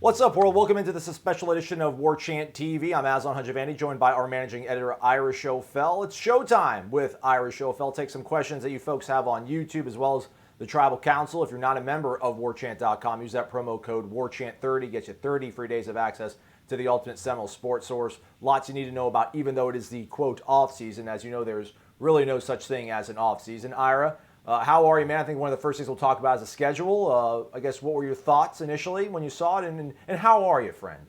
What's up, world? Welcome into this special edition of War Chant TV. I'm Aslan Hajavandi, joined by our managing editor, Ira Schoffel. It's showtime with Ira Schoffel. Take some questions that you folks have on YouTube as well as the Tribal Council. If you're not a member of warchant.com, use that promo code WARCHANT30. Gets you 30 free days of access to the ultimate Seminole sports source. Lots you need to know about, even though it is the, quote, off-season. As you know, there's really no such thing as an off-season. Ira, how are you, man? I think one of the first things we'll talk about is the schedule. I guess what were your thoughts initially when you saw it, and how are you, friend?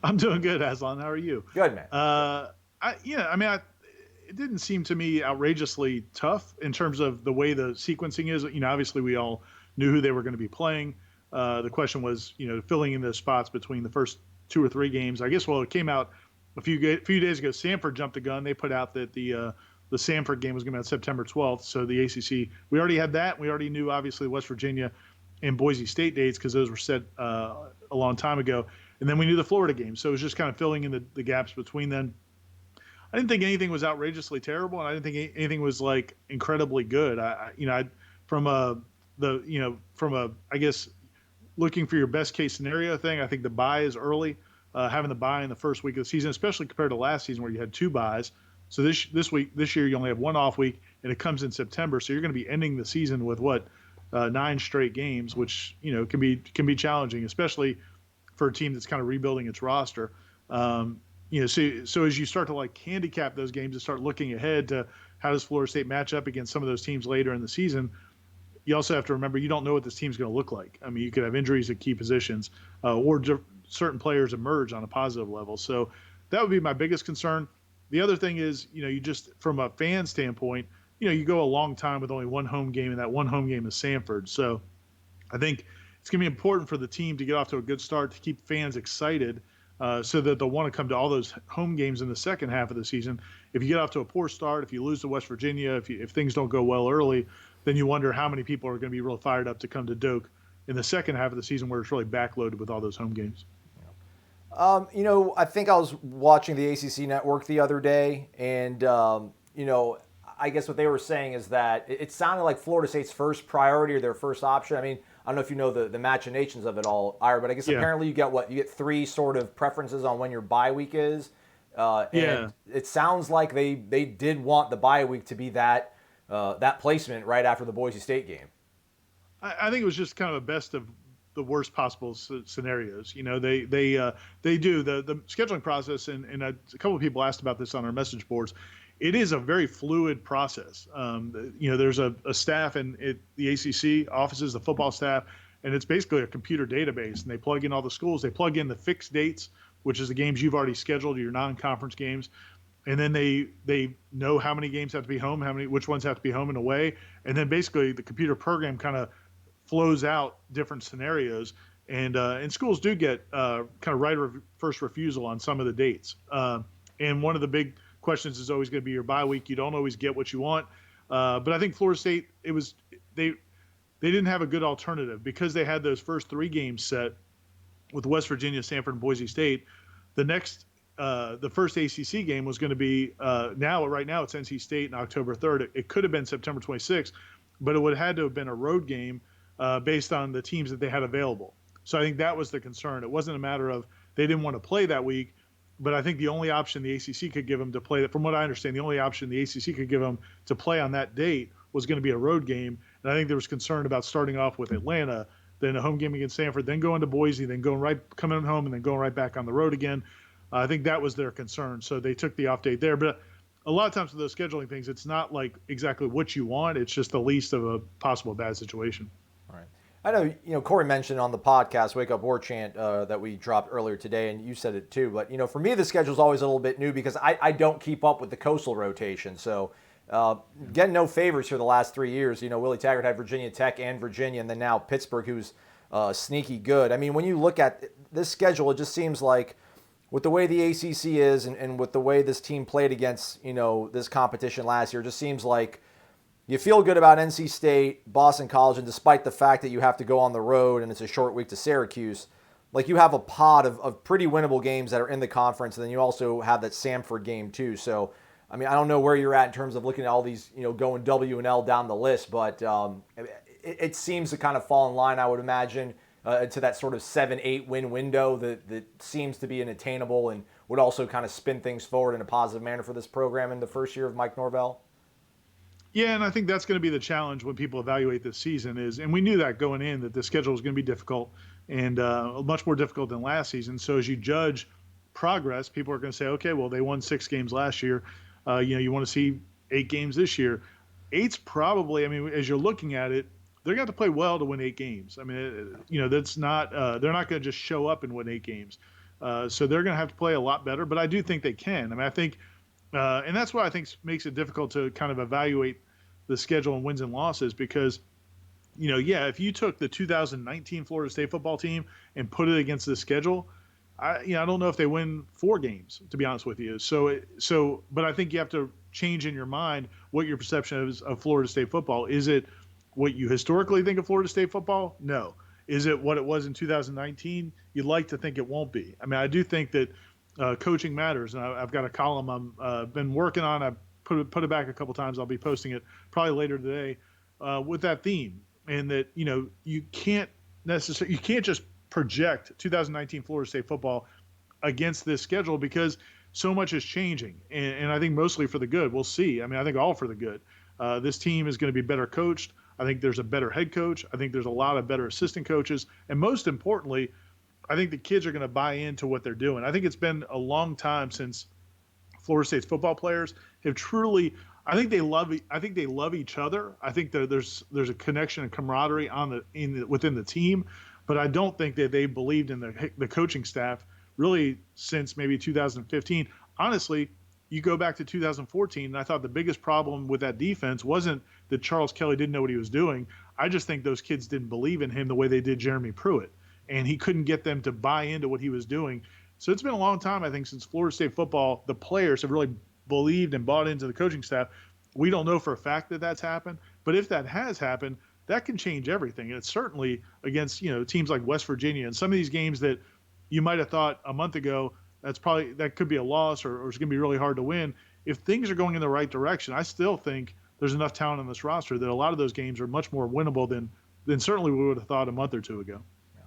I'm doing good, Aslan. How are you? Good, man. It didn't seem to me outrageously tough in terms of the way the sequencing is. Obviously we all knew who they were going to be playing. The question was, filling in the spots between the first 2 or 3 games. I guess, it came out a few days ago. Sanford jumped the gun. They put out that the Sanford game was going to be on September 12th. So the ACC, we already had that. We already knew, obviously, West Virginia and Boise State dates because those were set a long time ago. And then we knew the Florida game. So it was just kind of filling in the gaps between then. I didn't think anything was outrageously terrible, and I didn't think anything was like incredibly good. From a looking for your best case scenario thing, I think the bye is early. Having the bye in the first week of the season, especially compared to last season where you had 2 byes. So this year you only have 1 off week, and it comes in September. So you're going to be ending the season with 9 straight games, which can be challenging, especially for a team that's kind of rebuilding its roster. So as you start to handicap those games and start looking ahead to how does Florida State match up against some of those teams later in the season, you also have to remember you don't know what this team's going to look like. I mean, you could have injuries at key positions, or certain players emerge on a positive level. So that would be my biggest concern. The other thing is, you just from a fan standpoint, you go a long time with only 1 home game, and that 1 home game is Sanford. So I think it's going to be important for the team to get off to a good start to keep fans excited, so that they'll want to come to all those home games in the second half of the season. If you get off to a poor start, if you lose to West Virginia, if things don't go well early, then you wonder how many people are going to be real fired up to come to Doak in the second half of the season where it's really backloaded with all those home games. I think I was watching the ACC network the other day, and, I guess what they were saying is that it sounded like Florida State's first priority or their first option. I mean, I don't know if you know the machinations of it all, Ira, but I guess apparently you get 3 sort of preferences on when your bye week is. And it sounds like they did want the bye week to be that placement right after the Boise State game. I think it was just kind of a best of the worst possible scenarios. They do the scheduling process, and a couple of people asked about this on our message boards. It is a very fluid process. There's a staff in the ACC offices, the football staff, and it's basically a computer database, and they plug in all the schools. They plug in the fixed dates, which is the games you've already scheduled, your non-conference games. And then they know how many games have to be home, which ones have to be home and away. And then basically the computer program kind of flows out different scenarios, and schools do get kind of right of first refusal on some of the dates. And one of the big questions is always going to be your bye week. You don't always get what you want, but I think Florida State they didn't have a good alternative because they had those first 3 games set with West Virginia, Sanford, and Boise State. The first ACC game was going to be right now it's NC State on October 3rd. It could have been September 26th, but it would have had to have been a road game based on the teams that they had available. So I think that was the concern. It wasn't a matter of they didn't want to play that week, but I think the only option the ACC could give them to play, from what I understand, the only option the ACC could give them to play on that date was going to be a road game. And I think there was concern about starting off with Atlanta, then a home game against Sanford, then going to Boise, then coming home, and then going right back on the road again. I think that was their concern. So they took the off date there. But a lot of times with those scheduling things, it's not like exactly what you want. It's just the least of a possible bad situation. All right. I know, Corey mentioned on the podcast, Wake Up War Chant, that we dropped earlier today, and you said it too. But, for me, the schedule is always a little bit new because I don't keep up with the coastal rotation. So getting no favors here the last 3 years. Willie Taggart had Virginia Tech and Virginia, and then now Pittsburgh, who's sneaky good. I mean, when you look at this schedule, it just seems like with the way the ACC is and with the way this team played against, this competition last year, it just seems like you feel good about NC State, Boston College, and despite the fact that you have to go on the road and it's a short week to Syracuse, like you have a pod of pretty winnable games that are in the conference, and then you also have that Samford game too. So, I mean, I don't know where you're at in terms of looking at all these, going W and L down the list, but it seems to kind of fall in line, I would imagine. to that sort of 7-8 win window that seems to be unattainable and would also kind of spin things forward in a positive manner for this program in the first year of Mike Norvell? Yeah, and I think that's going to be the challenge when people evaluate this season and we knew that going in, that the schedule was going to be difficult and much more difficult than last season. So as you judge progress, people are going to say, okay, well, they won 6 games last year. You want to see 8 games this year. 8's probably, I mean, as you're looking at it, they're going to have to play well to win 8 games. I mean, that's not, they're not going to just show up and win 8 games. So they're going to have to play a lot better, but I do think they can. I mean, I think, and that's why I think makes it difficult to kind of evaluate the schedule and wins and losses because, if you took the 2019 Florida State football team and put it against the schedule, I don't know if they win 4 games, to be honest with you. But I think you have to change in your mind what your perception is of Florida State football. Is it what you historically think of Florida State football? No. Is it what it was in 2019? You'd like to think it won't be. I mean, I do think that coaching matters, and I've got a column I've been working on. I've put it back a couple times. I'll be posting it probably later today with that theme, and that you can't just project 2019 Florida State football against this schedule because so much is changing, and I think mostly for the good. We'll see. I mean, I think all for the good. This team is going to be better coached. I think there's a better head coach. I think there's a lot of better assistant coaches, and most importantly, I think the kids are going to buy into what they're doing. I think it's been a long time since Florida State's football players have truly. I think they love each other. I think that there's a connection and camaraderie within the team, but I don't think that they believed in the coaching staff really since maybe 2015. Honestly, you go back to 2014, and I thought the biggest problem with that defense wasn't that Charles Kelly didn't know what he was doing. I just think those kids didn't believe in him the way they did Jeremy Pruitt, and he couldn't get them to buy into what he was doing. So it's been a long time, I think, since Florida State football, the players have really believed and bought into the coaching staff. We don't know for a fact that that's happened, but if that has happened, that can change everything. And it's certainly against teams like West Virginia and some of these games that you might have thought a month ago that could be a loss or it's going to be really hard to win. If things are going in the right direction, I still think there's enough talent on this roster that a lot of those games are much more winnable than certainly we would have thought a month or two ago. Yeah.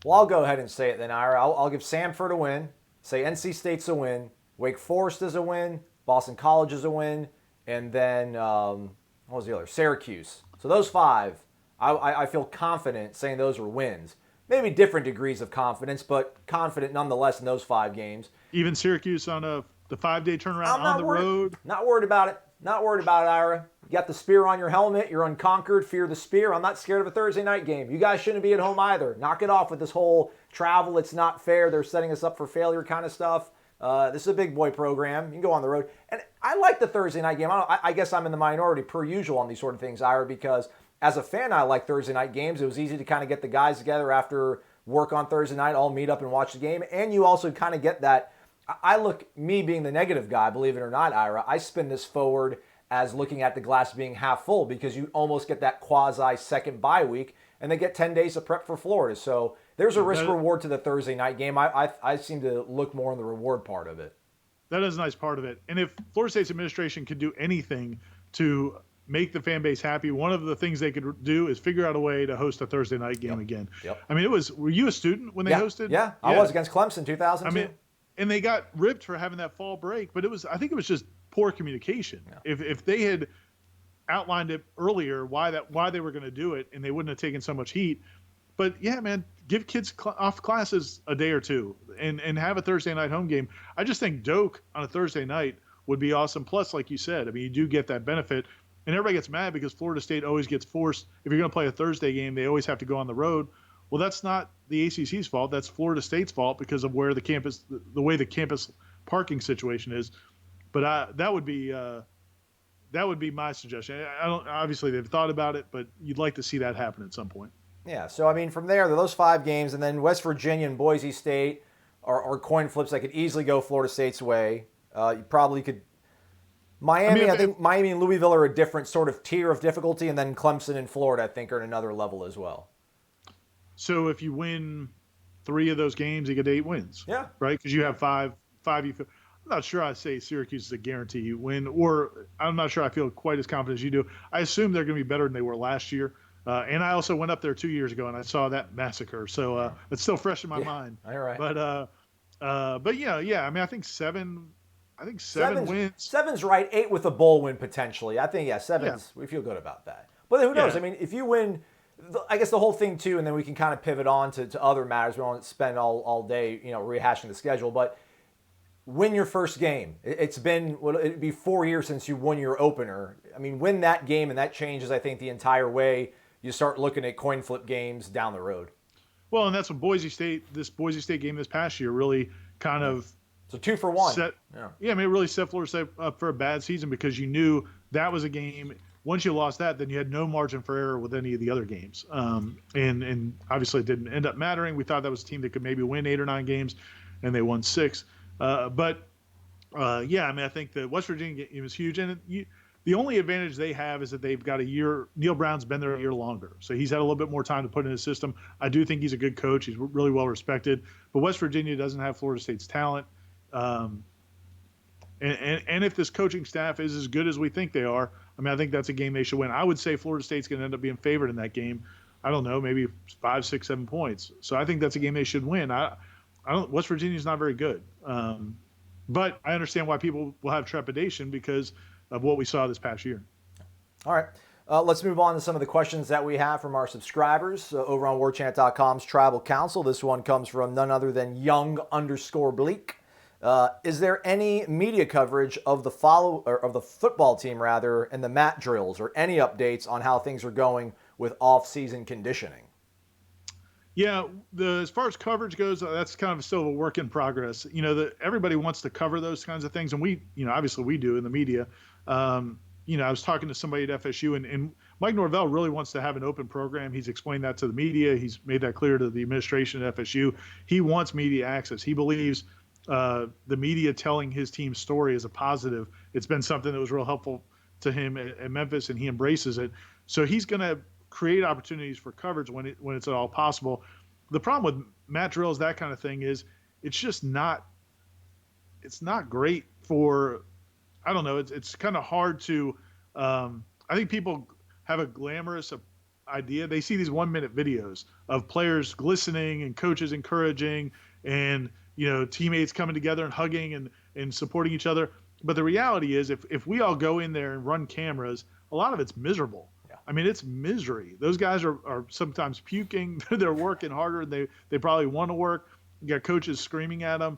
Well, I'll go ahead and say it then, Ira. I'll give Samford a win, say NC State's a win, Wake Forest is a win, Boston College is a win, and then what was the other? Syracuse. So those 5, I feel confident saying those were wins. Maybe different degrees of confidence, but confident nonetheless in those 5 games. Even Syracuse on the 5-day turnaround on the road. Not worried about it. Not worried about it, Ira. You got the spear on your helmet. You're unconquered. Fear the spear. I'm not scared of a Thursday night game. You guys shouldn't be at home either. Knock it off with this whole travel. It's not fair. They're setting us up for failure kind of stuff. This is a big boy program. You can go on the road. And I like the Thursday night game. I guess I'm in the minority per usual on these sort of things, Ira, because as a fan, I like Thursday night games. It was easy to kind of get the guys together after work on Thursday night, all meet up and watch the game. And you also kind of get that. Me being the negative guy, believe it or not, Ira, I spin this forward as looking at the glass being half full because you almost get that quasi second bye week and they get 10 days of prep for Florida. So there's a risk reward to the Thursday night game. I seem to look more on the reward part of it. That is a nice part of it. And if Florida State's administration could do anything to make the fan base happy, one of the things they could do is figure out a way to host a Thursday night game again. Yep. I mean, were you a student when they hosted? Yeah, I was against Clemson 2002. I mean, and they got ripped for having that fall break, but I think it was just poor communication. Yeah. If they had outlined it earlier why they were going to do it and they wouldn't have taken so much heat. But yeah, man, give kids off classes a day or two and have a Thursday night home game. I just think Doak on a Thursday night would be awesome. Plus, like you said, I mean, you do get that benefit. And everybody gets mad because Florida State always gets forced. If you're going to play a Thursday game, they always have to go on the road. Well, that's not the ACC's fault. That's Florida State's fault because of where the way the campus parking situation is. But that would be my suggestion. Obviously they've thought about it, but you'd like to see that happen at some point. Yeah. So I mean, from there, those 5 games, and then West Virginia and Boise State are coin flips that could easily go Florida State's way. You probably could. Miami, I think Miami and Louisville are a different sort of tier of difficulty, and then Clemson and Florida, I think, are at another level as well. So if you win 3 of those games, you get 8 wins. Yeah. Right? Because you have 5 you feel. I'm not sure I say Syracuse is a guarantee you win, or I'm not sure I feel quite as confident as you do. I assume they're going to be better than they were last year. And I also went up there 2 years ago and I saw that massacre. So it's still fresh in my mind. All right. But yeah. I mean, I think seven Seven's, wins. seven's right. 8 with a bowl win potentially. I think, yeah, Yeah. seven's, we feel good about that. But who knows? Yeah. I mean, if you win, I guess the whole thing too, and then we can kind of pivot on to other matters. We won't spend all day, rehashing the schedule, but win your first game. It's been, it'd be 4 years since you won your opener. I mean, win that game, and that changes, I think, the entire way you start looking at coin flip games down the road. Well, and that's what this Boise State game this past year really kind of So 2 for 1. I mean, it really set Florida State up for a bad season because you knew that was a game. Once you lost that, then you had no margin for error with any of the other games. And obviously it didn't end up mattering. We thought that was a team that could maybe win 8 or 9 games, and they won 6. I mean, I think the West Virginia game was huge. And the only advantage they have is that they've got a year. Neil Brown's been there a year longer, so he's had a little bit more time to put in his system. I do think he's a good coach. He's really well respected. But West Virginia doesn't have Florida State's talent. And if this coaching staff is as good as we think they are, I mean, I think that's a game they should win. I would say Florida State's going to end up being favored in that game. I don't know, maybe 5, 6, 7 points. So I think that's a game they should win. West Virginia's not very good. But I understand why people will have trepidation because of what we saw this past year. All right. Let's move on to some of the questions that we have from our subscribers over on warchant.com's Tribal Council. This one comes from none other than Young_Bleak. Is there any media coverage of the football team and the mat drills, or any updates on how things are going with off-season conditioning? Yeah, as far as coverage goes, that's kind of still a work in progress. Everybody wants to cover those kinds of things, and we, obviously we do in the media. I was talking to somebody at FSU, and Mike Norvell really wants to have an open program. He's explained that to the media. He's made that clear to the administration at FSU. He wants media access. He believes the media telling his team's story is a positive. It's been something that was real helpful to him at Memphis, and he embraces it. So he's going to create opportunities for coverage when it's at all possible. The problem with mat drills, that kind of thing, is it's not great for, I don't know, it's kind of hard to, I think people have a glamorous idea. They see these 1-minute videos of players glistening and coaches encouraging and, teammates coming together and hugging and supporting each other. But the reality is if we all go in there and run cameras, a lot of it's miserable. Yeah. I mean, it's misery. Those guys are sometimes puking. They're working harder than they probably want to work. You got coaches screaming at them,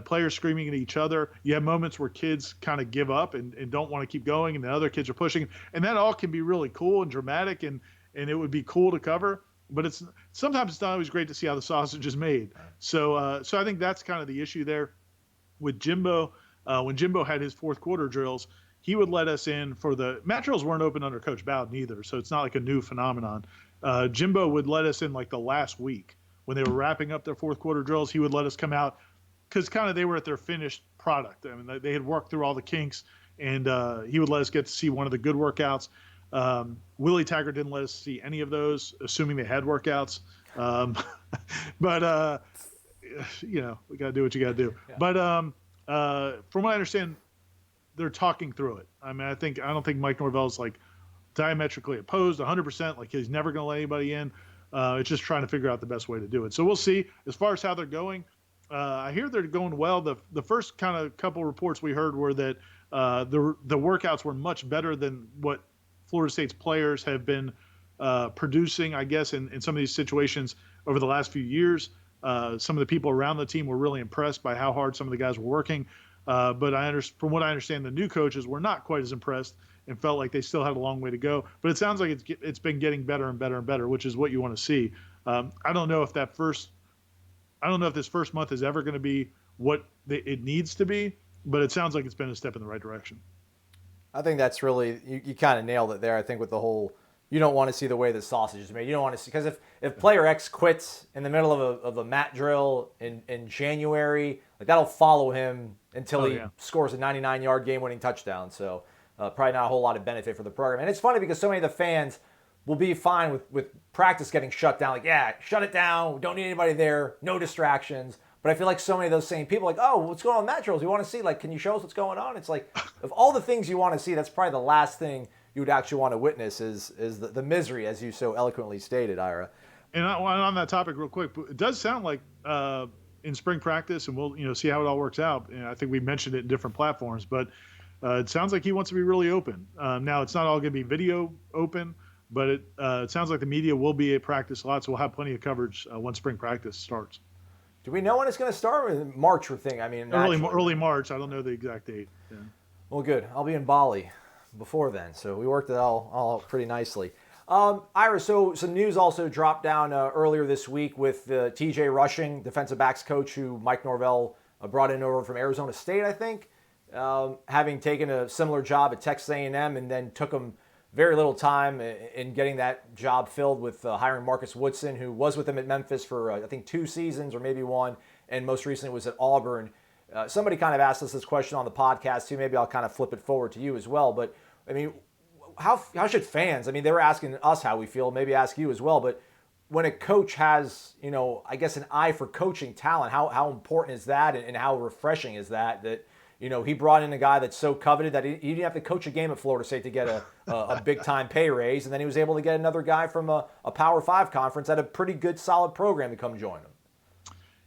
players screaming at each other. You have moments where kids kind of give up and don't want to keep going, and the other kids are pushing. And that all can be really cool and dramatic, and it would be cool to cover. But sometimes it's not always great to see how the sausage is made. So I think that's kind of the issue there with Jimbo. When Jimbo had his fourth quarter drills, he would let us in for the mat drills weren't open under Coach Bowden either, so it's not like a new phenomenon. Jimbo would let us in like the last week when they were wrapping up their fourth quarter drills. He would let us come out because kind of they were at their finished product. I mean, they had worked through all the kinks, and he would let us get to see one of the good workouts. Willie Taggart didn't let us see any of those, assuming they had workouts. But we got to do what you got to do. Yeah. But from what I understand, they're talking through it. I mean, I don't think Mike Norvell's like diametrically opposed 100%. Like he's never going to let anybody in. It's just trying to figure out the best way to do it. So we'll see. As far as how they're going, I hear they're going well. The first kind of couple reports we heard were that the workouts were much better than what Florida State's players have been producing, I guess, in some of these situations over the last few years. Some of the people around the team were really impressed by how hard some of the guys were working. But from what I understand, the new coaches were not quite as impressed and felt like they still had a long way to go. But it sounds like it's been getting better and better and better, which is what you want to see. I don't know if this first month is ever going to be what it needs to be, but it sounds like it's been a step in the right direction. I think that's really, you kind of nailed it there. I think with the whole, you don't want to see the way the sausage is made. You don't want to see, because if player X quits in the middle of a mat drill in January, like that'll follow him until he scores a 99-yard game-winning touchdown. So probably not a whole lot of benefit for the program. And it's funny because so many of the fans will be fine with practice getting shut down. Like, yeah, shut it down. We don't need anybody there. No distractions. But I feel like so many of those same people are like, oh, what's going on with mat drills? We want to see, like, can you show us what's going on? It's like, of all the things you want to see, that's probably the last thing you would actually want to witness is the misery, as you so eloquently stated, Ira. And on that topic, real quick, it does sound like in spring practice, and we'll see how it all works out. And I think we mentioned it in different platforms, but it sounds like he wants to be really open. Now, it's not all going to be video open, but it sounds like the media will be at practice a lot, so we'll have plenty of coverage once spring practice starts. Do we know when it's going to start? March, we're thinking. I mean, early March. I don't know the exact date. Yeah. Well, good. I'll be in Bali before then, so we worked it all pretty nicely. Ira, so some news also dropped down earlier this week with T.J. Rushing, defensive backs coach who Mike Norvell brought in over from Arizona State, I think, having taken a similar job at Texas A&M, and then took him very little time in getting that job filled with hiring Marcus Woodson, who was with him at Memphis for, I think, 2 seasons or maybe 1, and most recently was at Auburn. Somebody kind of asked us this question on the podcast, too. Maybe I'll kind of flip it forward to you as well. But, I mean, how should fans, I mean, they were asking us how we feel, maybe ask you as well, but when a coach has, I guess an eye for coaching talent, how important is that, and how refreshing is that he brought in a guy that's so coveted that he didn't have to coach a game at Florida State to get a big-time pay raise, and then he was able to get another guy from a Power 5 conference at a pretty good, solid program to come join him.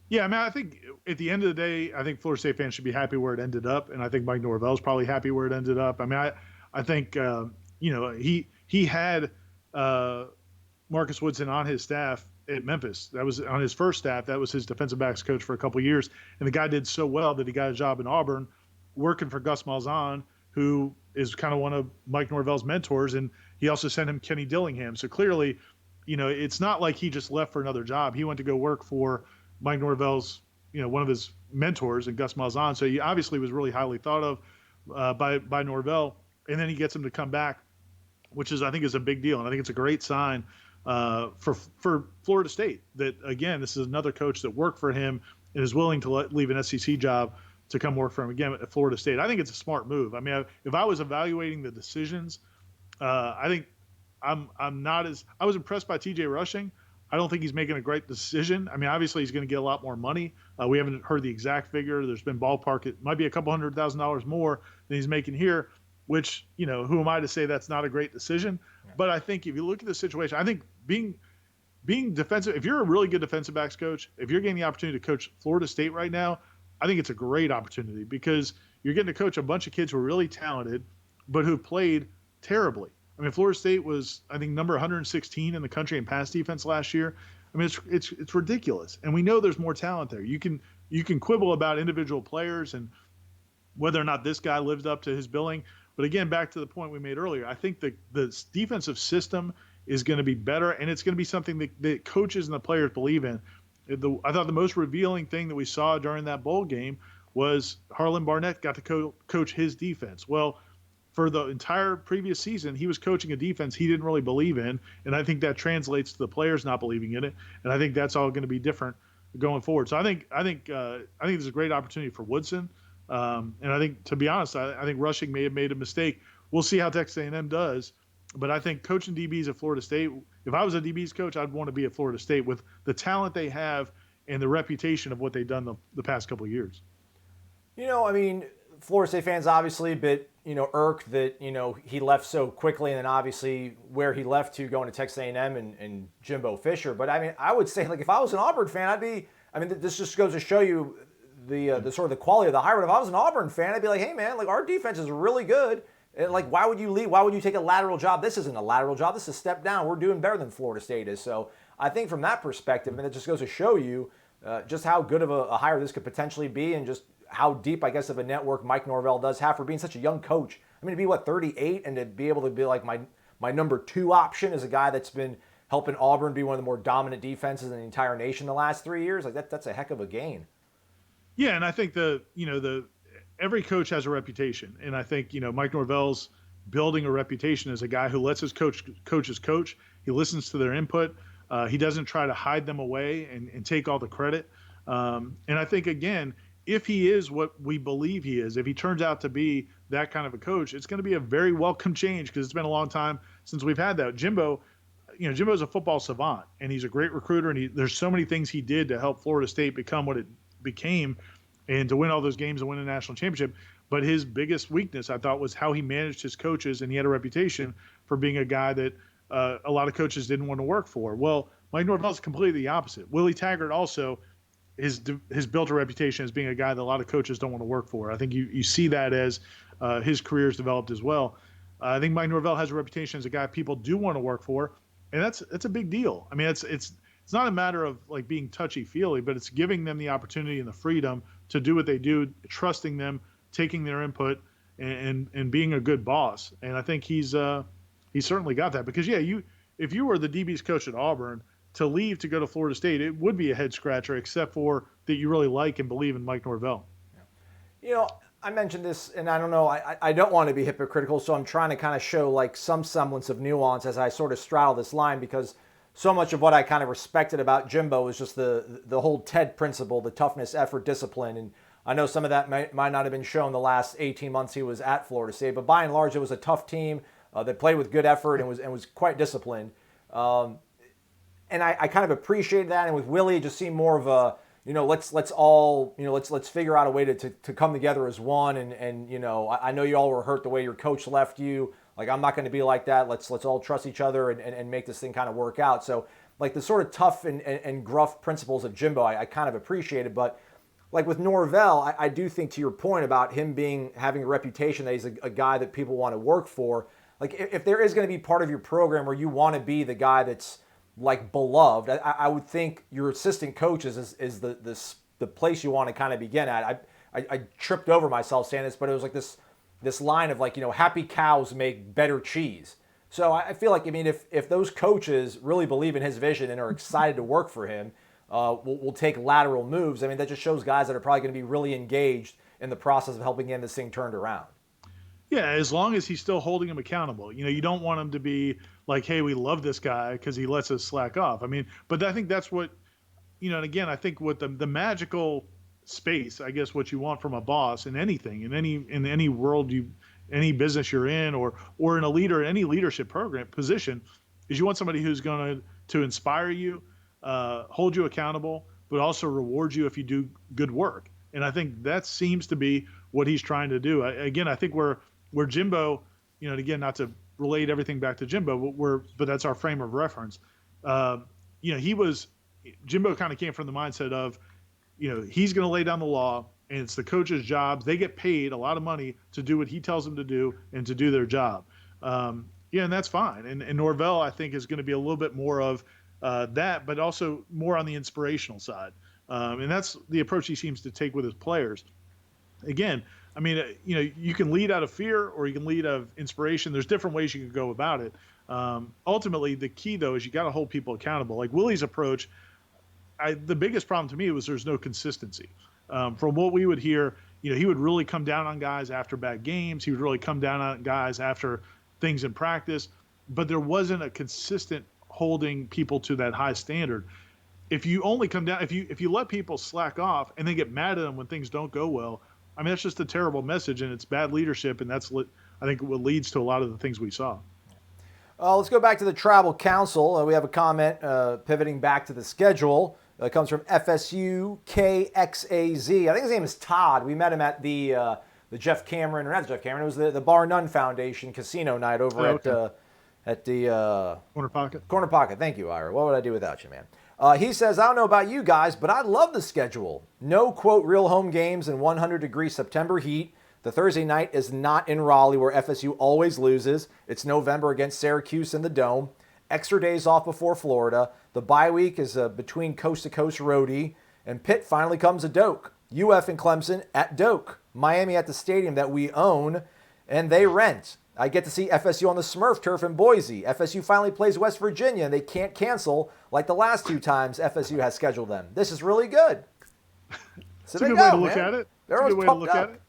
Yeah, I mean, I think at the end of the day, I think Florida State fans should be happy where it ended up, and I think Mike Norvell's probably happy where it ended up. I mean, I think he had Marcus Woodson on his staff at Memphis. That was on his first staff. That was his defensive backs coach for a couple of years, and the guy did so well that he got a job in Auburn, working for Gus Malzahn, who is kind of one of Mike Norvell's mentors, and he also sent him Kenny Dillingham. So clearly, it's not like he just left for another job. He went to go work for Mike Norvell's, one of his mentors, and Gus Malzahn. So he obviously was really highly thought of by Norvell, and then he gets him to come back, which I think is a big deal, and I think it's a great sign for Florida State that, again, this is another coach that worked for him and is willing to leave an SEC job to come work for him again at Florida State. I think it's a smart move. I mean, if I was evaluating the decisions, I think I was impressed by T.J. Rushing. I don't think he's making a great decision. I mean, obviously he's going to get a lot more money. We haven't heard the exact figure. There's been ballpark. It might be a couple $100,000 more than he's making here, which, who am I to say that's not a great decision? Yeah. But I think if you look at the situation, I think being defensive, if you're a really good defensive backs coach, if you're getting the opportunity to coach Florida State right now, I think it's a great opportunity because you're getting to coach a bunch of kids who are really talented, but who've played terribly. I mean, Florida State was, I think, number 116 in the country in pass defense last year. I mean, it's ridiculous, and we know there's more talent there. You can quibble about individual players and whether or not this guy lived up to his billing, but again, back to the point we made earlier, I think the defensive system is going to be better, and it's going to be something that the coaches and the players believe in. I thought the most revealing thing that we saw during that bowl game was Harlan Barnett got to coach his defense. Well, for the entire previous season, he was coaching a defense he didn't really believe in, and I think that translates to the players not believing in it, and I think that's all going to be different going forward. So I think this is a great opportunity for Woodson, and I think, to be honest, I think Rushing may have made a mistake. We'll see how Texas A&M does, but I think coaching DBs at Florida State, if I was a DBs coach, I'd want to be at Florida State with the talent they have and the reputation of what they've done the past couple of years. I mean, Florida State fans obviously a bit, irked that, he left so quickly, and then obviously where he left to going to Texas A&M and Jimbo Fisher. But I mean, I would say, like, if I was an Auburn fan, this just goes to show you the sort of the quality of the hire. But if I was an Auburn fan, I'd be like, hey man, like, our defense is really good. And like, why would you leave? Why would you take a lateral job? This isn't a lateral job. This is a step down. We're doing better than Florida State is. So I think from that perspective, and it just goes to show you just how good of a hire this could potentially be, and just how deep, I guess, of a network Mike Norvell does have for being such a young coach. I mean, to be, 38, and to be able to be like my number 2 option is a guy that's been helping Auburn be one of the more dominant defenses in the entire nation the last 3 years. Like, that's a heck of a gain. Yeah, and I think every coach has a reputation, and I think Mike Norvell's building a reputation as a guy who lets his coaches coach. He listens to their input. He doesn't try to hide them away and take all the credit. And I think, again, if he is what we believe he is, if he turns out to be that kind of a coach, it's going to be a very welcome change because it's been a long time since we've had that. Jimbo's a football savant, and he's a great recruiter, and there's so many things he did to help Florida State become what it became and to win all those games and win a national championship. But his biggest weakness, I thought, was how he managed his coaches, and he had a reputation for being a guy that a lot of coaches didn't want to work for. Well, Mike Norvell's completely the opposite. Willie Taggart also has built a reputation as being a guy that a lot of coaches don't want to work for. I think you see that as his career's developed as well. I think Mike Norvell has a reputation as a guy people do want to work for, and that's a big deal. I mean, it's not a matter of like being touchy-feely, but it's giving them the opportunity and the freedom to do what they do, trusting them, taking their input, and being a good boss. And I think he's certainly got that, because if you were the DB's coach at Auburn, to leave to go to Florida State, it would be a head scratcher, except for that you really like and believe in Mike Norvell. I mentioned this, and I don't know, I don't want to be hypocritical, so I'm trying to kind of show like some semblance of nuance as I sort of straddle this line, because so much of what I kind of respected about Jimbo is just the whole TED principle, the toughness, effort, discipline. And I know some of that might not have been shown the last 18 months he was at Florida State, but by and large, it was a tough team that played with good effort and was quite disciplined. And I kind of appreciated that. And with Willie, it just seemed more of a, let's figure out a way to come together as one. And I know you all were hurt the way your coach left you. Like, I'm not going to be like that. Let's all trust each other and make this thing kind of work out. So like the sort of tough and gruff principles of Jimbo, I kind of appreciated. But like with Norvell, I do think, to your point about him having a reputation that he's a guy that people want to work for. Like, if there is going to be part of your program where you want to be the guy that's like beloved, I would think your assistant coaches is the place you want to kind of begin at. I tripped over myself saying this, but it was like this line of like, happy cows make better cheese. So I feel like, I mean, if those coaches really believe in his vision and are excited to work for him, will take lateral moves. I mean, that just shows guys that are probably going to be really engaged in the process of helping get this thing turned around. Yeah, as long as he's still holding him accountable. You don't want him to be like, hey, we love this guy because he lets us slack off. I mean, but I think that's what, and again, I think what the magical space, I guess, what you want from a boss in anything, in any world, any business you're in, or in a leader, any leadership program position, is you want somebody who's going to inspire you, hold you accountable, but also reward you if you do good work. And I think that seems to be what he's trying to do. I think where Jimbo, and again, not to relate everything back to Jimbo, but that's our frame of reference. Jimbo kind of came from the mindset of, he's going to lay down the law, and it's the coach's job. They get paid a lot of money to do what he tells them to do and to do their job. And that's fine. And Norvell, I think, is going to be a little bit more of that, but also more on the inspirational side. And that's the approach he seems to take with his players. Again, I mean, you can lead out of fear or you can lead out of inspiration. There's different ways you can go about it. Ultimately, the key, though, is you got to hold people accountable. Like Willie's approach, the biggest problem to me was there's no consistency. From what we would hear, he would really come down on guys after bad games. He would really come down on guys after things in practice. But there wasn't a consistent holding people to that high standard. If you only come down, if you let people slack off and then get mad at them when things don't go well, I mean, that's just a terrible message, and it's bad leadership, and that's I think what leads to a lot of the things we saw. Let's go back to the Tribal Council. We have a comment pivoting back to the schedule. It comes from FSU KXAZ. I think his name is Todd. We met him at the Jeff Cameron, or not Jeff Cameron, it was the Bar None Foundation casino night over at the Corner Pocket. Corner Pocket. Thank you, Ira. What would I do without you, man? He says, I don't know about you guys, but I love the schedule. No, quote, real home games in 100-degree September heat. The Thursday night is not in Raleigh, where FSU always loses. It's November against Syracuse in the Dome. Extra days off before Florida. The bye week is between coast-to-coast roadie. And Pitt finally comes to Doak. UF and Clemson at Doak. Miami at the stadium that we own and they rent. I get to see FSU on the Smurf turf in Boise. FSU finally plays West Virginia, and they can't cancel like the last two times FSU has scheduled them. This is really good. So it's a good way to look at it. It's a good way to look at it.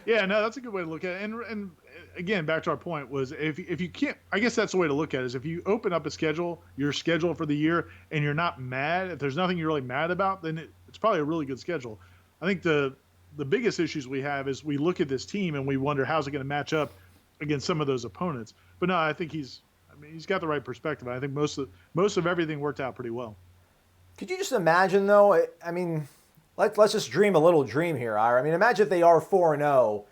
Yeah, no, that's a good way to look at it. And again, back to our point was if you can't, I guess that's the way to look at it, is if you open up a schedule, your schedule for the year, and you're not mad, if there's nothing you're really mad about, then it's probably a really good schedule. I think the biggest issues we have is we look at this team and we wonder how's it going to match up against some of those opponents. But no, I think he's got the right perspective. I think most of everything worked out pretty well. Could you just imagine, though? I mean, let's just dream a little dream here, Ira. I mean, imagine if they are 4-0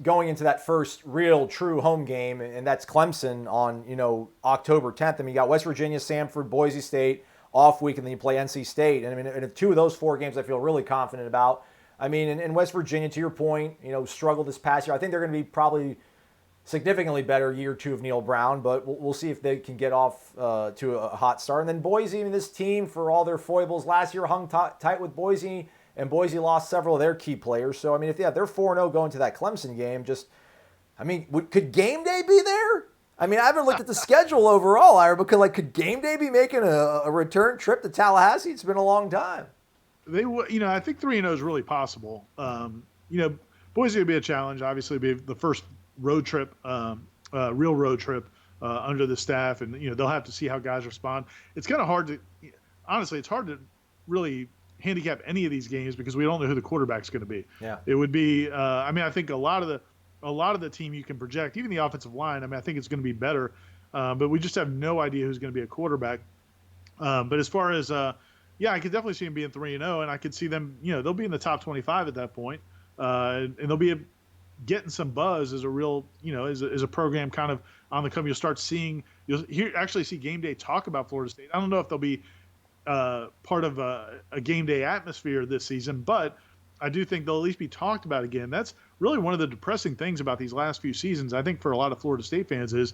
going into that first real true home game, and that's Clemson on, October 10th. I mean, you got West Virginia, Samford, Boise State off week, and then you play NC State. And I mean, and two of those four games I feel really confident about. I mean, in West Virginia, to your point, struggled this past year. I think they're going to be probably significantly better year two of Neil Brown, but we'll see if they can get off to a hot start. And then Boise, I mean, this team, for all their foibles, last year hung tight with Boise, and Boise lost several of their key players. So, I mean, if they're 4-0 going to that Clemson game, could game day be there? I mean, I haven't looked at the schedule overall, Ira, but could game day be making a return trip to Tallahassee? It's been a long time. I think 3-0 is really possible. Boise would be a challenge. Obviously, it'd be the first road trip, real road trip under the staff, and they'll have to see how guys respond. It's kind of hard to, honestly, it's hard to really handicap any of these games because we don't know who the quarterback's going to be. Yeah, it would be. I think a lot of the team you can project, even the offensive line. I mean, I think it's going to be better, but we just have no idea who's going to be a quarterback. But as far as I could definitely see them being 3-0, and I could see them. They'll be in the top 25 at that point, and they'll be getting some buzz as a real, as a program kind of on the come. You'll actually see game day talk about Florida State. I don't know if they'll be part of a game day atmosphere this season, but I do think they'll at least be talked about again. That's really one of the depressing things about these last few seasons, I think, for a lot of Florida State fans is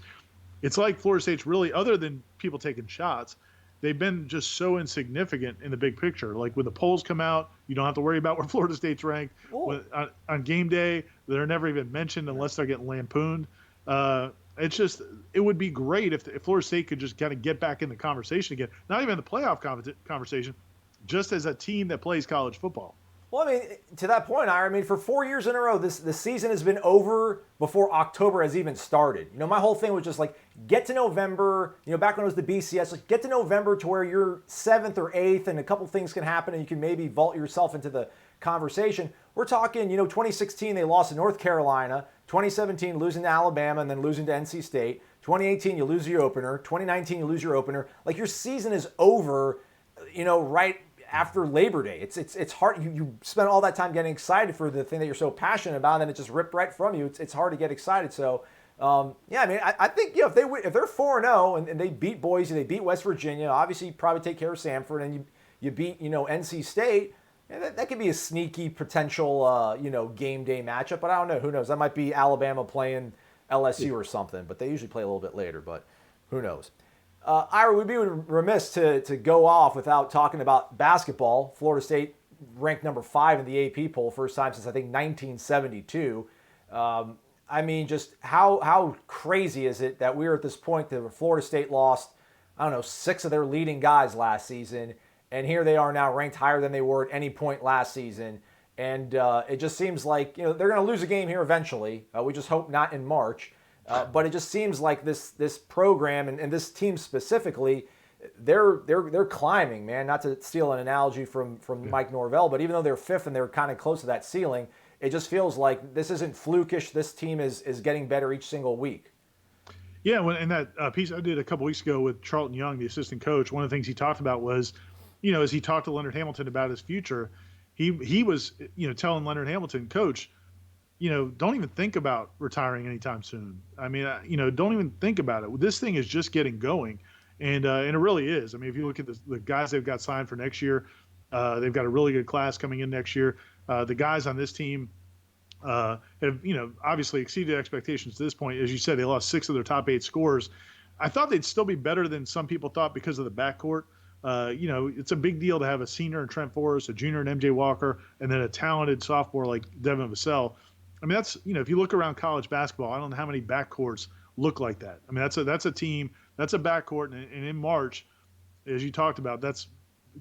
it's like Florida State's really, other than people taking shots, they've been just so insignificant in the big picture. Like when the polls come out, you don't have to worry about where Florida State's ranked. On game day, they're never even mentioned unless they're getting lampooned. It would be great if Florida State could just kind of get back in the conversation again. Not even the playoff conversation, just as a team that plays college football. Well, I mean, to that point, Ira, for 4 years in a row, the season has been over before October has even started. My whole thing was just get to November, back when it was the BCS, get to November to where you're 7th or 8th and a couple things can happen and you can maybe vault yourself into the conversation. We're talking, 2016, they lost to North Carolina, 2017, losing to Alabama and then losing to NC State, 2018, you lose your opener, 2019, you lose your opener. Your season is over, right after Labor Day. It's hard. You spend all that time getting excited for the thing that you're so passionate about, and then it just ripped right from you. It's hard to get excited. So, I think if they're 4-0 and they beat Boise, they beat West Virginia, obviously you probably take care of Samford, and you beat NC State. That could be a sneaky potential game day matchup. But I don't know. Who knows? That might be Alabama playing LSU or something. But they usually play a little bit later. But who knows? Ira, we'd be remiss to go off without talking about basketball. Florida State ranked number 5 in the AP poll, first time since I think 1972. Just how crazy is it that we're at this point that Florida State lost, 6 of their leading guys last season, and here they are now ranked higher than they were at any point last season. And it just seems like they're going to lose a game here eventually. We just hope not in March. But it just seems like this program and this team specifically, they're climbing, man. Not to steal an analogy from Mike Norvell, but even though they're 5th and they're kind of close to that ceiling, it just feels like this isn't flukish. This team is getting better each single week. Yeah, in that piece I did a couple weeks ago with Charlton Young, the assistant coach, one of the things he talked about was, as he talked to Leonard Hamilton about his future, he was, telling Leonard Hamilton, Coach, don't even think about retiring anytime soon. I mean, don't even think about it. This thing is just getting going, and it really is. I mean, if you look at the guys they've got signed for next year, they've got a really good class coming in next year. The guys on this team have, obviously exceeded expectations to this point. As you said, they lost 6 of their top 8 scorers. I thought they'd still be better than some people thought because of the backcourt. It's a big deal to have a senior in Trent Forrest, a junior in MJ Walker, and then a talented sophomore like Devin Vassell. I mean, that's, if you look around college basketball, I don't know how many backcourts look like that. I mean, that's a team, that's a backcourt. And in March, as you talked about, that's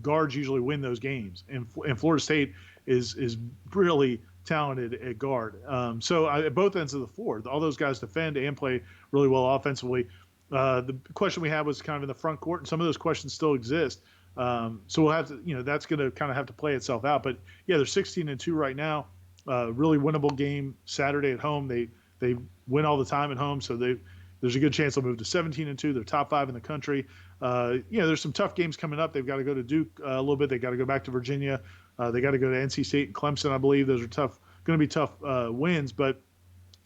guards usually win those games. And Florida State is really talented at guard. So at both ends of the floor, all those guys defend and play really well offensively. The question we had was kind of in the front court, and some of those questions still exist. So we'll have to, that's going to kind of have to play itself out. But yeah, they're 16-2 right now. Really winnable game Saturday at home. They win all the time at home, so there's a good chance they'll move to 17-2. They're top 5 in the country. There's some tough games coming up. They've got to go to Duke a little bit. They got to go back to Virginia. They got to go to NC State and Clemson, I believe. Those are going to be tough wins. But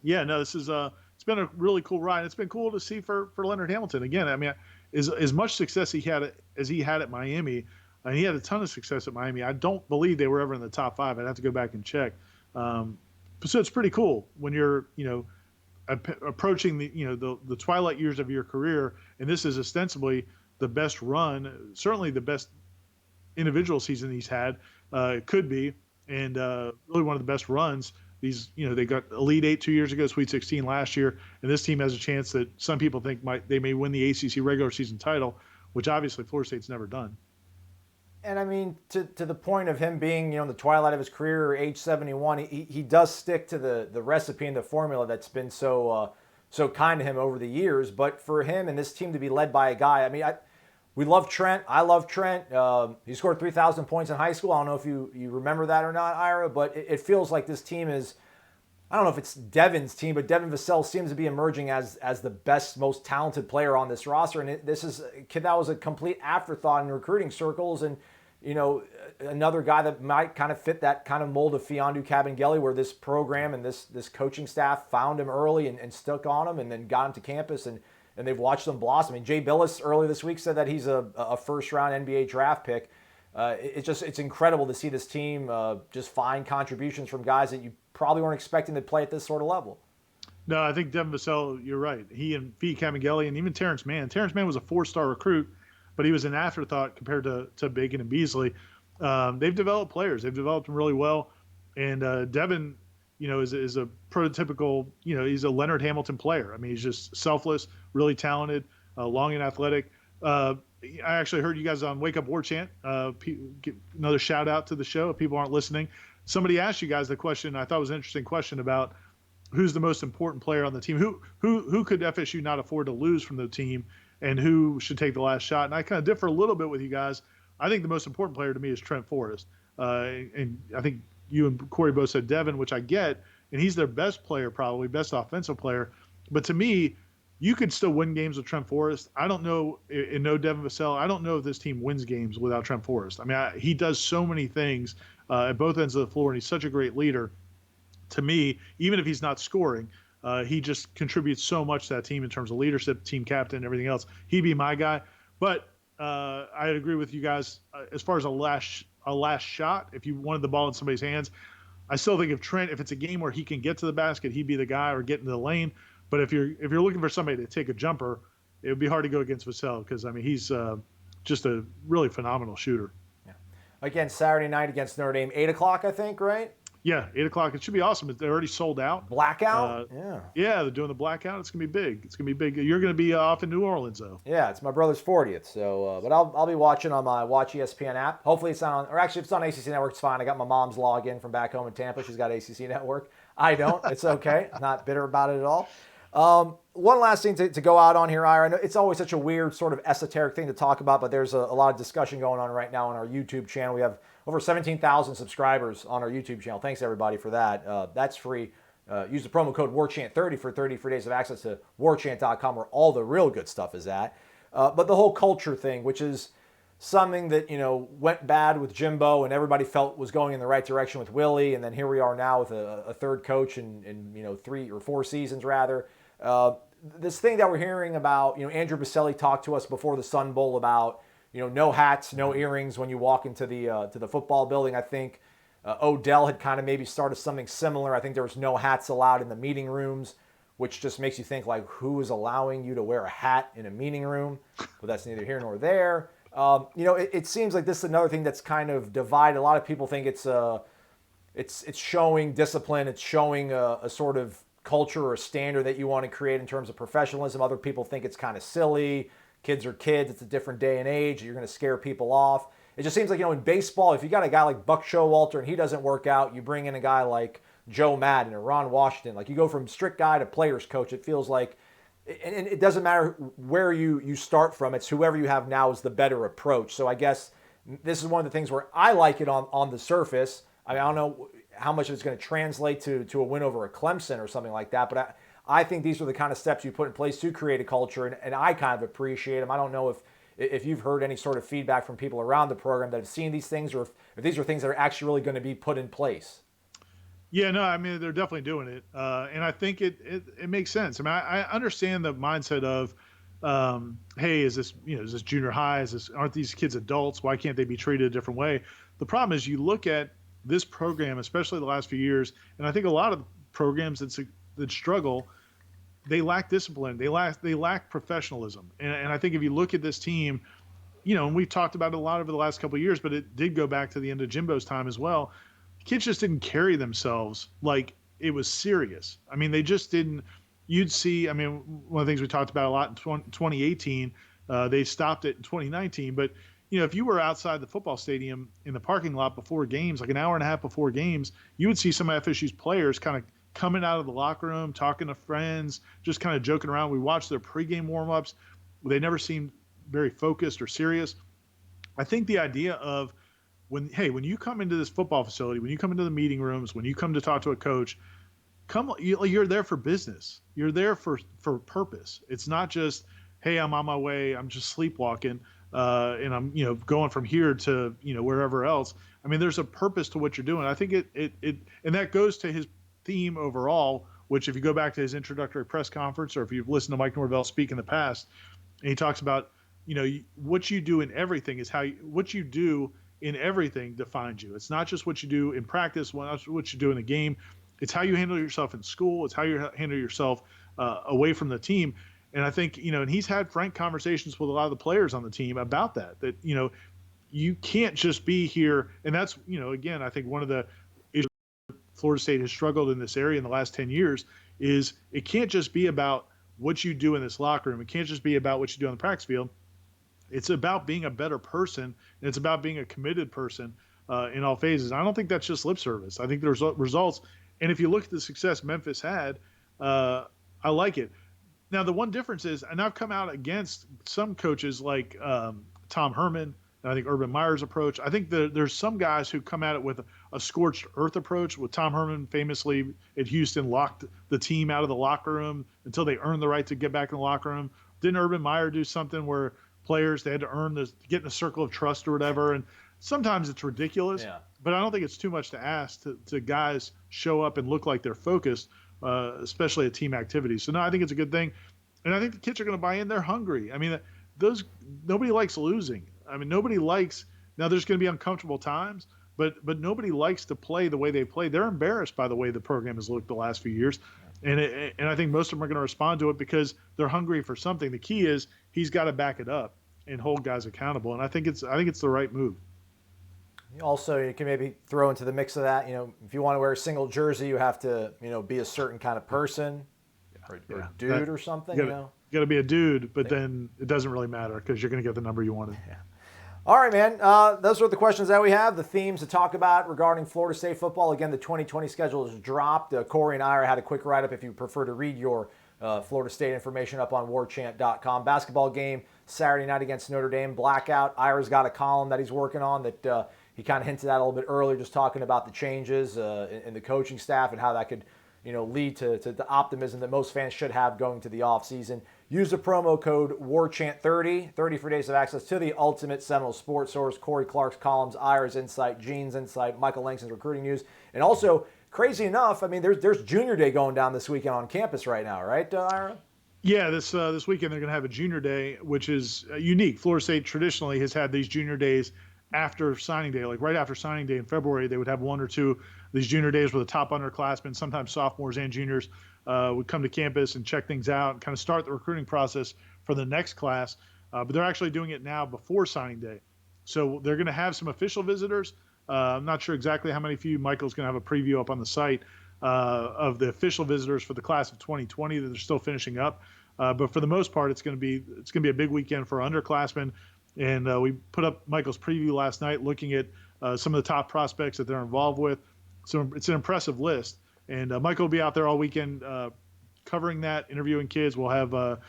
Yeah, no, this is it's been a really cool ride. It's been cool to see for Leonard Hamilton again. I mean, as much success he had at Miami, and he had a ton of success at Miami. I don't believe they were ever in the top five. I'd have to go back and check. Um, so it's pretty cool when you're approaching the twilight years of your career, and this is ostensibly the best run, certainly the best individual season he's had. It could be, and really one of the best runs. They got Elite Eight 2 years ago, Sweet 16 last year, and this team has a chance that some people think they may win the ACC regular season title, which obviously Florida State's never done. And I mean, to the point of him being, in the twilight of his career, age 71, he does stick to the recipe and the formula that's been so kind to him over the years. But for him and this team to be led by a guy, I mean, we love Trent. I love Trent. He scored 3,000 points in high school. I don't know if you remember that or not, Ira, but it feels like this team is, I don't know if it's Devin's team, but Devin Vassell seems to be emerging as the best, most talented player on this roster. And this is a kid that was a complete afterthought in recruiting circles. And, another guy that might kind of fit that kind of mold of Fiondu Kabengele, where this program and this coaching staff found him early and stuck on him and then got him to campus and they've watched them blossom. I mean, Jay Billis earlier this week said that he's a first-round NBA draft pick. It's incredible to see this team just find contributions from guys that you probably weren't expecting to play at this sort of level. No, I think Devin Vassell, you're right. He and Fee Kabengele and even Terrence Mann. Terrence Mann was a 4-star recruit, but he was an afterthought compared to Bacon and Beasley. They've developed players. They've developed them really well. And Devin, is a prototypical, he's a Leonard Hamilton player. I mean, he's just selfless, really talented, long and athletic. I actually heard you guys on Wake Up War Chant. Give another shout out to the show if people aren't listening. Somebody asked you guys the question, I thought was an interesting question about who's the most important player on the team. Who could FSU not afford to lose from the team, and who should take the last shot? And I kind of differ a little bit with you guys. I think the most important player to me is Trent Forrest. And I think you and Corey both said Devin, which I get, and he's their best player, probably best offensive player. But to me, you could still win games with Trent Forrest. I don't know, and no Devin Vassell, I don't know if this team wins games without Trent Forrest. I mean, he does so many things at both ends of the floor, and he's such a great leader. To me, even if he's not scoring, he just contributes so much to that team in terms of leadership, team captain, everything else. He'd be my guy. But I agree with you guys as far as a last shot. If you wanted the ball in somebody's hands, I still think if it's a game where he can get to the basket, he'd be the guy, or get into the lane. But if you're looking for somebody to take a jumper, it would be hard to go against Vassell because I mean he's just a really phenomenal shooter. Yeah. Again, Saturday night against Notre Dame, 8:00, I think, right? Yeah, 8:00. It should be awesome. They're already sold out. Blackout? Yeah, they're doing the blackout. It's gonna be big. It's gonna be big. You're gonna be off in New Orleans though. Yeah, it's my brother's 40th. So, but I'll be watching on my Watch ESPN app. Hopefully it's on, or actually if it's on ACC Network, it's fine. I got my mom's login from back home in Tampa. She's got ACC Network. I don't. It's okay. I'm not bitter about it at all. One last thing to go out on here, Ira. I know it's always such a weird sort of esoteric thing to talk about, but there's a lot of discussion going on right now on our YouTube channel. We have over 17,000 subscribers on our YouTube channel. Thanks everybody for that. That's free. Use the promo code WARCHANT30 for 30 free days of access to warchant.com, where all the real good stuff is at. But the whole culture thing, which is something that went bad with Jimbo and everybody felt was going in the right direction with Willie, and then here we are now with a third coach in 3 or 4 seasons rather. This thing that we're hearing about, Andrew Baselli talked to us before the Sun Bowl about, no hats, no earrings when you walk into the football building. I think Odell had kind of maybe started something similar. I think there was no hats allowed in the meeting rooms, which just makes you think, like, who is allowing you to wear a hat in a meeting room? But that's neither here nor there. It seems like this is another thing that's kind of divided. A lot of people think it's showing discipline. It's showing a sort of culture or a standard that you want to create in terms of professionalism. Other people think it's kind of silly. Kids are kids. It's a different day and age. You're going to scare people off. It just seems like, in baseball, if you got a guy like Buck Showalter and he doesn't work out, you bring in a guy like Joe Madden or Ron Washington. Like, you go from strict guy to players coach. It feels like, and it doesn't matter where you start from. It's whoever you have now is the better approach. So I guess this is one of the things where I like it on the surface. I mean, I don't know how much of it's going to translate to a win over a Clemson or something like that, but I think these are the kind of steps you put in place to create a culture, and I kind of appreciate them. I don't know if you've heard any sort of feedback from people around the program that have seen these things, or if these are things that are actually really going to be put in place. Yeah, no, I mean they're definitely doing it, and I think it makes sense. I mean, I understand the mindset of, hey, is this is this junior high? Aren't these kids adults? Why can't they be treated a different way? The problem is you look at this program, especially the last few years, and I think a lot of programs that struggle, they lack discipline, they lack professionalism, and I think if you look at this team, and we've talked about it a lot over the last couple of years, but it did go back to the end of Jimbo's time as well. Kids just didn't carry themselves like it was serious. I mean, they just didn't. You'd see, I mean, one of the things we talked about a lot in 2018, they stopped it in 2019. But, if you were outside the football stadium in the parking lot before games, like an hour and a half before games, you would see some of FSU's players kind of coming out of the locker room, talking to friends, just kind of joking around. We watched their pregame warm-ups. They never seemed very focused or serious. I think the idea of when you come into this football facility, when you come into the meeting rooms, when you come to talk to a coach, you're there for business. You're there for purpose. It's not just, hey, I'm on my way, I'm just sleepwalking, and I'm going from here to wherever else. I mean, there's a purpose to what you're doing. I think it and that goes to his theme overall, which if you go back to his introductory press conference, or if you've listened to Mike Norvell speak in the past, and he talks about what you do in everything is what you do in everything defines you. It's not just what you do in practice, what you do in the game. It's how you handle yourself in school. It's how you handle yourself away from the team. And I think, and he's had frank conversations with a lot of the players on the team about that you can't just be here. And that's, again, I think one of the issues Florida State has struggled in this area in the last 10 years is it can't just be about what you do in this locker room. It can't just be about what you do on the practice field. It's about being a better person, and it's about being a committed person in all phases. I don't think that's just lip service. I think there's results. And if you look at the success Memphis had, I like it. Now, the one difference is, and I've come out against some coaches like Tom Herman, and I think Urban Meyer's approach. I think there's some guys who come at it with a scorched earth approach. With Tom Herman famously at Houston locked the team out of the locker room until they earned the right to get back in the locker room. Didn't Urban Meyer do something where players, they had to get in a circle of trust or whatever? And sometimes it's ridiculous, but I don't think it's too much to ask to guys show up and look like they're focused, especially at team activities. So no, I think it's a good thing. And I think the kids are going to buy in. They're hungry. I mean, nobody likes losing. I mean, nobody likes, now there's going to be uncomfortable times, but nobody likes to play the way they play. They're embarrassed by the way the program has looked the last few years. And I think most of them are going to respond to it because they're hungry for something. The key is he's got to back it up and hold guys accountable. And I think it's the right move. Also, you can maybe throw into the mix of that, if you want to wear a single jersey, you have to, be a certain kind of person or dude or something, You got to be a dude, but then it doesn't really matter because you're going to get the number you wanted. Yeah. All right, man. Those are the questions that we have, the themes to talk about regarding Florida State football. Again, the 2020 schedule is dropped. Corey and Ira had a quick write-up if you prefer to read your Florida State information up on warchant.com. Basketball game Saturday night against Notre Dame, blackout. Ira's got a column that he's working on that he kind of hinted at a little bit earlier, just talking about the changes in the coaching staff and how that could lead to the optimism that most fans should have going to the offseason. Use the promo code WARCHANT30, 30 for days of access to the ultimate Seminole sports source, Corey Clark's columns, Ira's insight, Gene's insight, Michael Langston's recruiting news. And also, crazy enough, I mean, there's Junior Day going down this weekend on campus right now, right, Ira? Yeah, this weekend they're going to have a Junior Day, which is unique. Florida State traditionally has had these Junior Days after signing day, like right after signing day in February. They would have one or two of these Junior Days where the top underclassmen, sometimes sophomores and juniors, would come to campus and check things out and kind of start the recruiting process for the next class. But they're actually doing it now before signing day. So they're going to have some official visitors. I'm not sure exactly how many for you. Michael's going to have a preview up on the site of the official visitors for the class of 2020 that they're still finishing up. But for the most part, it's going to be a big weekend for underclassmen. And we put up Michael's preview last night looking at some of the top prospects that they're involved with. So it's an impressive list. And Michael will be out there all weekend covering that, interviewing kids. We'll have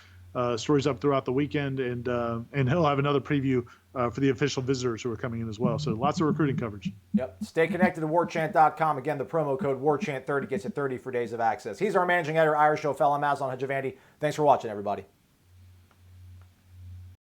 stories up throughout the weekend, and he'll have another preview for the official visitors who are coming in as well. So lots of recruiting coverage. Yep. Stay connected to warchant.com. Again, the promo code WARCHANT30 gets you 30 for days of access. He's our managing editor, Ira Schoffel. I'm Aslan Hajavandi. Thanks for watching, everybody.